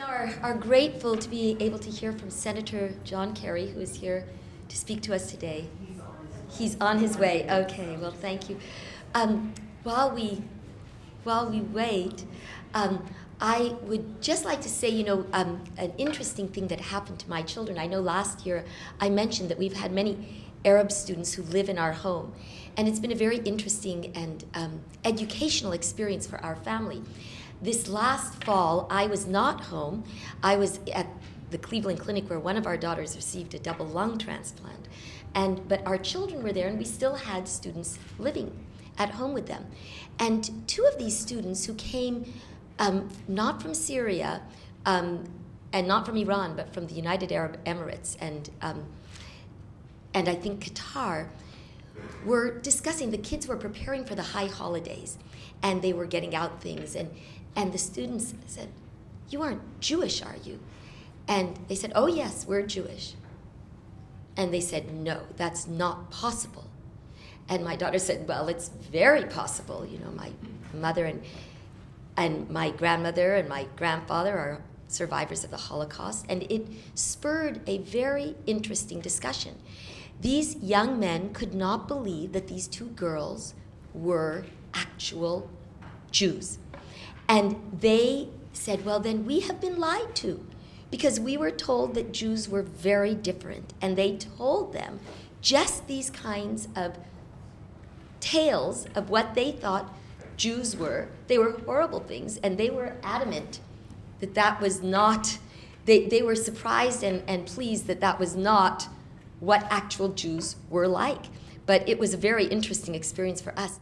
are grateful to be able to hear from Senator John Kerry, who is here to speak to us today. He's on his way. Okay, well, thank you. While we wait, I would just like to say, an interesting thing that happened to my children. I know last year I mentioned that we've had many Arab students who live in our home, and it's been a very interesting and educational experience for our family. This last fall, I was not home. I was at the Cleveland Clinic where one of our daughters received a double lung transplant. But our children were there, and we still had students living at home with them. And two of these students who came not from Syria and not from Iran, but from the United Arab Emirates and I think Qatar, were discussing, the kids were preparing for the high holidays, and they were getting out things. And the students said, "You aren't Jewish, are you?" And they said, "Oh, yes, we're Jewish." And they said, "No, that's not possible." And my daughter said, "Well, it's very possible. My mother and my grandmother and my grandfather are survivors of the Holocaust." And it spurred a very interesting discussion. These young men could not believe that these two girls were actual Jews. And they said, "Well, then we have been lied to, because we were told that Jews were very different." And they told them just these kinds of tales of what they thought Jews were. They were horrible things, and they were adamant that that was not, they were surprised and pleased that that was not what actual Jews were like. But it was a very interesting experience for us.